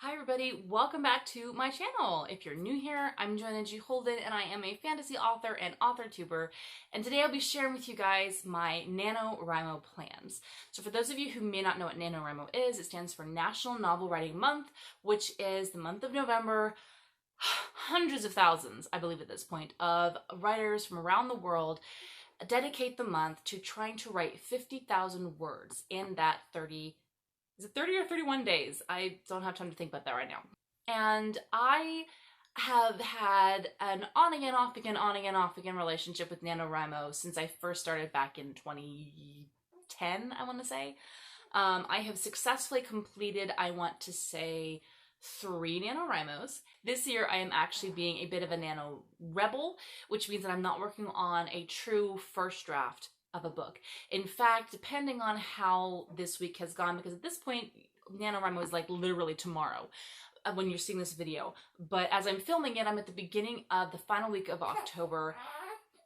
Hi everybody, welcome back to my channel. If you're new here, I'm Joanna G. Holden and I am a fantasy author and author tuber, and today I'll be sharing with you guys my NaNoWriMo plans. So for those of you who may not know what NaNoWriMo is, it stands for National Novel Writing Month, which is the month of November. Hundreds of thousands, I believe at this point, of writers from around the world dedicate the month to trying to write 50,000 words in that 30 Is it 30 or 31 days? I don't have time to think about that right now. And I have had an on again, off again, on again, off again relationship with NaNoWriMo since I first started back in 2010, I want to say. I have successfully completed, I want to say, 3 NaNoWriMos. This year I am actually being a bit of a nano rebel, which means that I'm not working on a true first draft of a book. In fact, depending on how this week has gone, because at this point, NaNoWriMo is like literally tomorrow when you're seeing this video. But as I'm filming it, I'm at the beginning of the final week of October,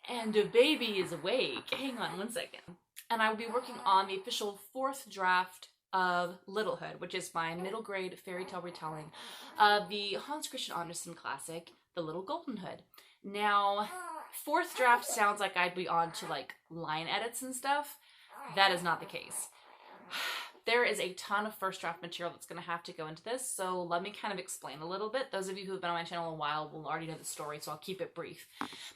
and the baby is awake. Hang on one second. And I will be working on the official 4th draft of Littlehood, which is my middle grade fairy tale retelling of the Hans Christian Andersen classic, The Little Golden Hood. Now, 4th draft sounds like I'd be on to like line edits and stuff. That is not the case. There is a ton of first draft material that's going to have to go into this, so let me kind of explain a little bit. Those of you who have been on my channel a while will already know the story, so I'll keep it brief.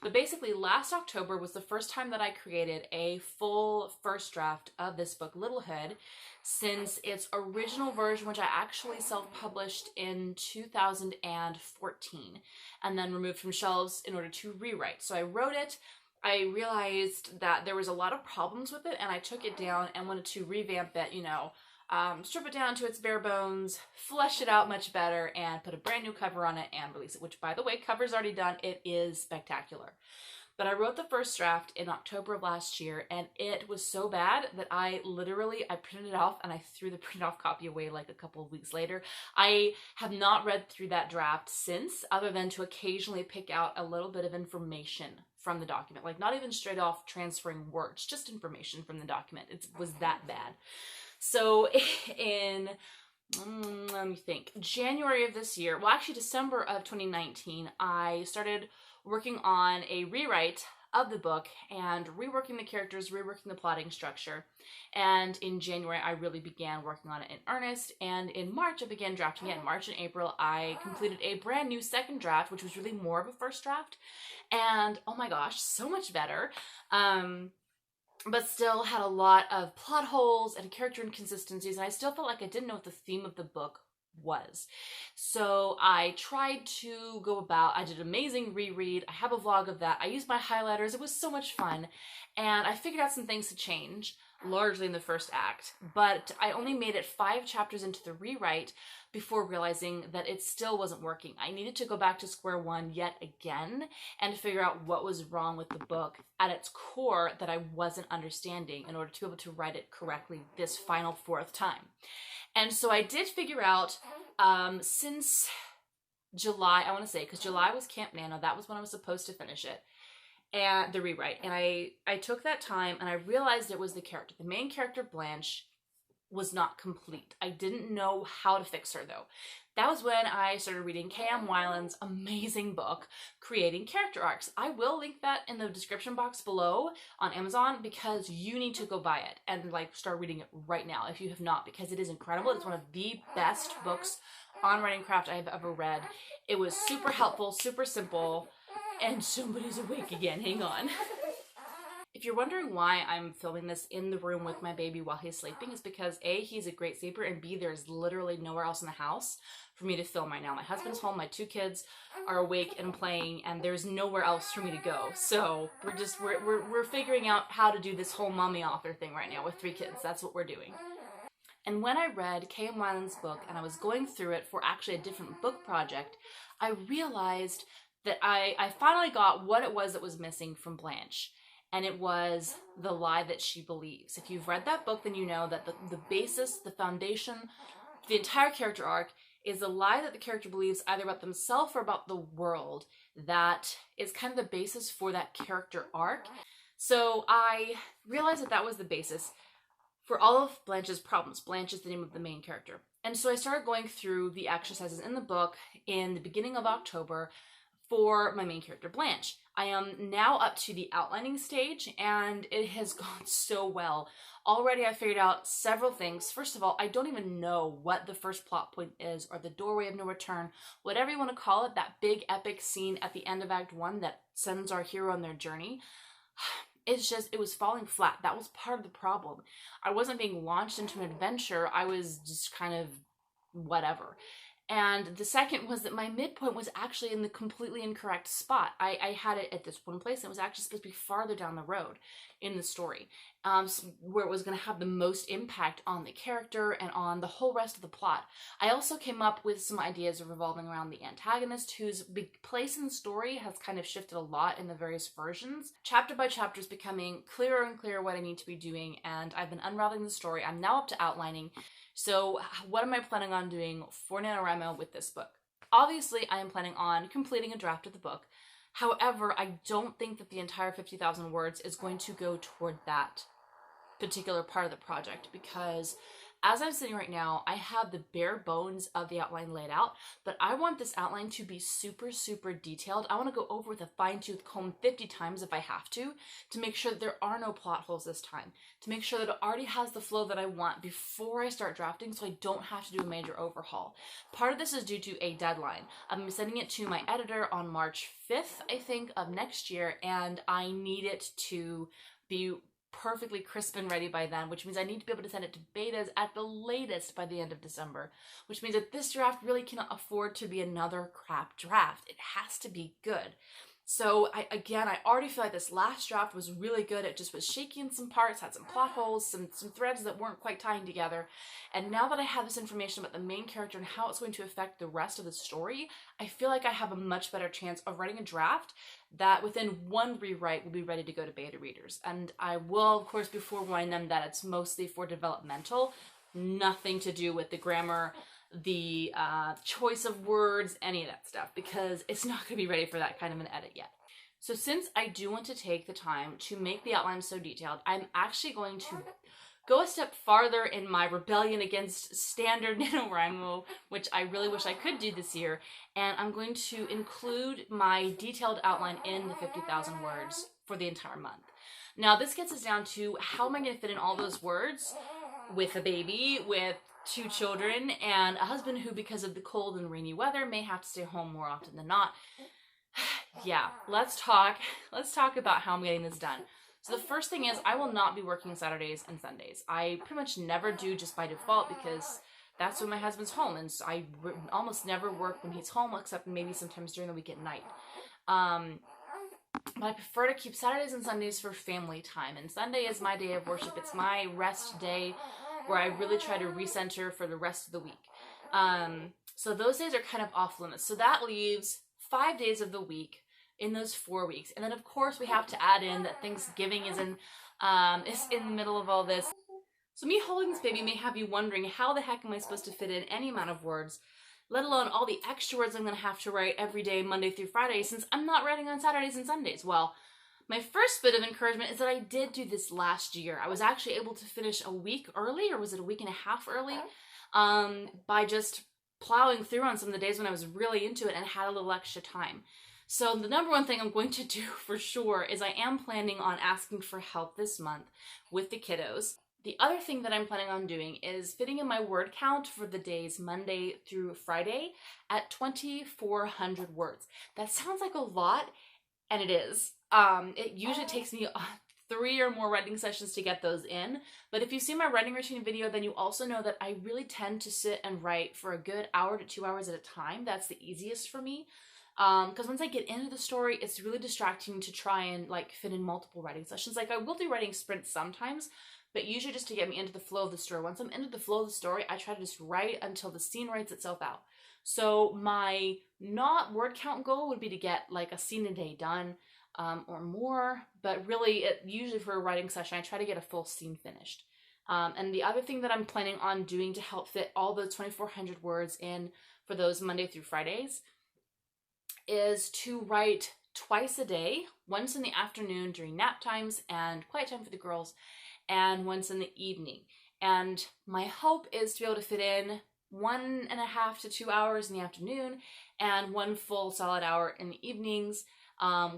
But basically, last October was the first time that I created a full first draft of this book, Littlehood, since its original version, which I actually self-published in 2014, and then removed from shelves in order to rewrite. So I wrote it. I realized that there was a lot of problems with it, and I took it down and wanted to revamp it, strip it down to its bare bones, flesh it out much better, and put a brand new cover on it and release it, which, by the way, cover's already done. It is spectacular. But I wrote the first draft in October of last year, and it was so bad that I printed it off and I threw the printed off copy away like a couple of weeks later. I have not read through that draft since, other than to occasionally pick out a little bit of information from the document, like not even straight off transferring words, just information from the document. It was that bad. So in, let me think, January of this year, well actually December of 2019, I started working on a rewrite of the book and reworking the characters, reworking the plotting structure. And in January, I really began working on it in earnest. And in March, I began drafting it. In March and April, I completed a brand new second draft, which was really more of a first draft. And oh my gosh, so much better. But still had a lot of plot holes and character inconsistencies. And I still felt like I didn't know what the theme of the book was. So I tried to go about, I did an amazing reread. I have a vlog of that. I used my highlighters. It was so much fun. And I figured out some things to change, largely in the first act. But I only made it 5 chapters into the rewrite before realizing that it still wasn't working. I needed to go back to square one yet again and figure out what was wrong with the book at its core that I wasn't understanding in order to be able to write it correctly this final 4th time. And so I did figure out, since July, I want to say, because July was Camp Nano, that was when I was supposed to finish it, and the rewrite. And I took that time and I realized it was the character. The main character, Blanche, was not complete. I didn't know how to fix her, though. That was when I started reading K.M. Weiland's amazing book, Creating Character Arcs. I will link that in the description box below on Amazon because you need to go buy it and start reading it right now if you have not, because it is incredible. It's one of the best books on writing craft I have ever read. It was super helpful, super simple, and somebody's awake again. Hang on. If you're wondering why I'm filming this in the room with my baby while he's sleeping, it's because A, he's a great sleeper, and B, there's literally nowhere else in the house for me to film right now. My husband's home, my 2 kids are awake and playing, and there's nowhere else for me to go. So we're figuring out how to do this whole mommy author thing right now with 3 kids. That's what we're doing. And when I read K.M. Weiland's book and I was going through it for actually a different book project, I realized that I finally got what it was that was missing from Blanche. And it was the lie that she believes. If you've read that book, then you know that the basis, the foundation, the entire character arc is a lie that the character believes either about themselves or about the world that is kind of the basis for that character arc. So I realized that that was the basis for all of Blanche's problems. Blanche is the name of the main character. And so I started going through the exercises in the book in the beginning of October for my main character, Blanche. I am now up to the outlining stage, and it has gone so well. Already I figured out several things. First of all, I don't even know what the first plot point is, or the doorway of no return, whatever you want to call it, that big epic scene at the end of Act 1 that sends our hero on their journey. It's just, it was falling flat. That was part of the problem. I wasn't being launched into an adventure. I was just kind of whatever. And the second was that my midpoint was actually in the completely incorrect spot. I had it at this one place, and it was actually supposed to be farther down the road in the story, where it was going to have the most impact on the character and on the whole rest of the plot. I also came up with some ideas revolving around the antagonist, whose big place in the story has kind of shifted a lot in the various versions. Chapter by chapter is becoming clearer and clearer what I need to be doing, and I've been unraveling the story. I'm now up to outlining. So what am I planning on doing for NaNoWrimo with this book? Obviously, I am planning on completing a draft of the book. However, I don't think that the entire 50,000 words is going to go toward that particular part of the project, because as I'm sitting right now, I have the bare bones of the outline laid out, but I want this outline to be super, super detailed. I want to go over with a fine-tooth comb 50 times if I have to make sure that there are no plot holes this time, to make sure that it already has the flow that I want before I start drafting, so I don't have to do a major overhaul. Part of this is due to a deadline. I'm sending it to my editor on March 5th, I think, of next year, and I need it to be perfectly crisp and ready by then, which means I need to be able to send it to betas at the latest by the end of December, which means that this draft really cannot afford to be another crap draft. It has to be good. So I already feel like this last draft was really good. It just was shaky in some parts, had some plot holes, some threads that weren't quite tying together. And now that I have this information about the main character and how it's going to affect the rest of the story, I feel like I have a much better chance of writing a draft that within one rewrite will be ready to go to beta readers. And I will, of course, be forewarning them that it's mostly for developmental, nothing to do with the grammar, the choice of words, any of that stuff, because it's not going to be ready for that kind of an edit yet. So since I do want to take the time to make the outline so detailed, I'm actually going to go a step farther in my rebellion against standard NaNoWrimo, which I really wish I could do this year, and I'm going to include my detailed outline in the 50,000 words for the entire month. Now this gets us down to how am I going to fit in all those words with a baby, with 2 children, and a husband who, because of the cold and rainy weather, may have to stay home more often than not. Yeah, let's talk about how I'm getting this done. So the first thing is I will not be working Saturdays and Sundays. I pretty much never do, just by default, because that's when my husband's home, and so I almost never work when he's home, except maybe sometimes during the week at night. But I prefer to keep Saturdays and Sundays for family time, and Sunday is my day of worship. It's my rest day where I really try to recenter for the rest of the week. So those days are kind of off limits. So that leaves 5 days of the week in those 4 weeks. And then of course we have to add in that Thanksgiving is in the middle of all this. So me holding this baby may have you wondering, how the heck am I supposed to fit in any amount of words, let alone all the extra words I'm going to have to write every day, Monday through Friday, since I'm not writing on Saturdays and Sundays? Well, my first bit of encouragement is that I did do this last year. I was actually able to finish a week early, or was it a week and a half early, by just plowing through on some of the days when I was really into it and had a little extra time. So the number one thing I'm going to do for sure is I am planning on asking for help this month with the kiddos. The other thing that I'm planning on doing is fitting in my word count for the days Monday through Friday at 2,400 words. That sounds like a lot, and it is. It usually takes me 3 or more writing sessions to get those in, but if you see my writing routine video, then you also know that I really tend to sit and write for a good hour to 2 hours at a time. That's the easiest for me, because once I get into the story, it's really distracting to try and like fit in multiple writing sessions. Like I will do writing sprints sometimes, but usually just to get me into the flow of the story. Once I'm into the flow of the story, I try to just write until the scene writes itself out. So my not word count goal would be to get like a scene a day done, or more, but really usually for a writing session, I try to get a full scene finished. And the other thing that I'm planning on doing to help fit all the 2,400 words in for those Monday through Fridays is to write twice a day, once in the afternoon during nap times and quiet time for the girls, and once in the evening. And my hope is to be able to fit in 1.5 to 2 hours in the afternoon and 1 full solid hour in the evenings,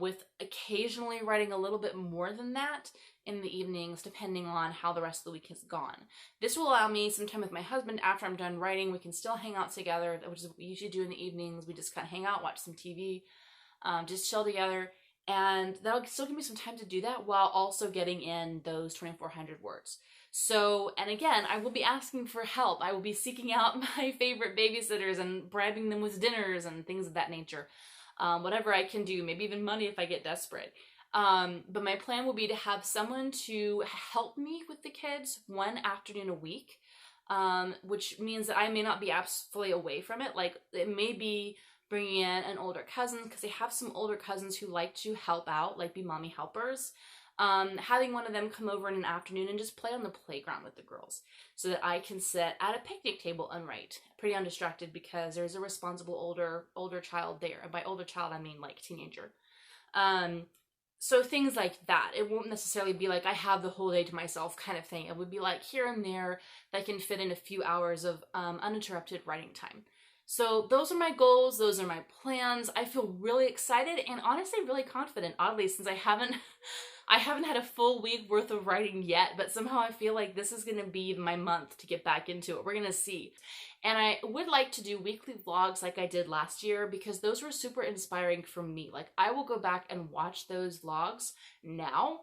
with occasionally writing a little bit more than that in the evenings, depending on how the rest of the week has gone. This will allow me some time with my husband after I'm done writing. We can still hang out together, which is what we usually do in the evenings. We just kind of hang out, watch some TV, just chill together. And that'll still give me some time to do that while also getting in those 2,400 words. So, and again, I will be asking for help. I will be seeking out my favorite babysitters and bribing them with dinners and things of that nature. Whatever I can do, maybe even money if I get desperate. But my plan will be to have someone to help me with the kids 1 afternoon a week, which means that I may not be fully away from it. Like, it may be bringing in an older cousin, because I have some older cousins who like to help out, like be mommy helpers. Having one of them come over in an afternoon and just play on the playground with the girls so that I can sit at a picnic table and write pretty undistracted, because there's a responsible older child there. And by older child, I mean like teenager. So things like that. It won't necessarily be like I have the whole day to myself kind of thing. It would be like here and there that can fit in a few hours of uninterrupted writing time. So those are my goals. Those are my plans. I feel really excited and honestly really confident, oddly, since I haven't had a full week worth of writing yet, but somehow I feel like this is going to be my month to get back into it. We're going to see. And I would like to do weekly vlogs like I did last year, because those were super inspiring for me. Like, I will go back and watch those vlogs now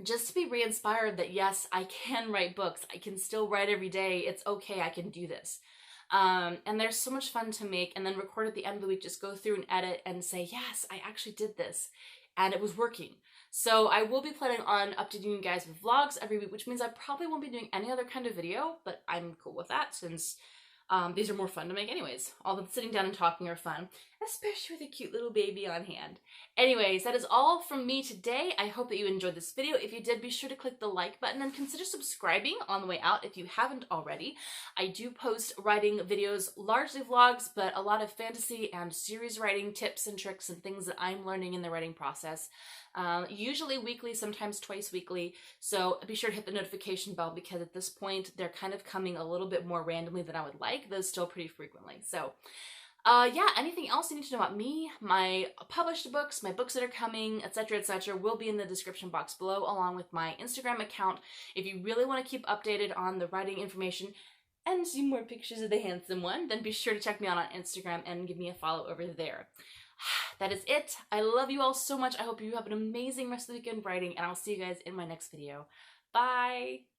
just to be re-inspired that yes, I can write books. I can still write every day. It's okay. I can do this. And they're so much fun to make, and then record at the end of the week, just go through and edit and say, yes, I actually did this and it was working. So I will be planning on updating you guys with vlogs every week, which means I probably won't be doing any other kind of video, but I'm cool with that since these are more fun to make anyways. All the sitting down and talking are fun, especially with a cute little baby on hand. Anyways, that is all from me today. I hope that you enjoyed this video. If you did, be sure to click the like button and consider subscribing on the way out if you haven't already. I do post writing videos, largely vlogs, but a lot of fantasy and series writing tips and tricks and things that I'm learning in the writing process. Usually weekly, sometimes twice weekly, so be sure to hit the notification bell, because at this point they're kind of coming a little bit more randomly than I would like, though still pretty frequently. So yeah, anything else you need to know about me, my published books, my books that are coming, etc., will be in the description box below, along with my Instagram account if you really want to keep updated on the writing information and see more pictures of the handsome one. Then be sure to check me out on Instagram and give me a follow over there. That is it. I love you all so much. I hope you have an amazing rest of the weekend writing, and I'll see you guys in my next video. Bye!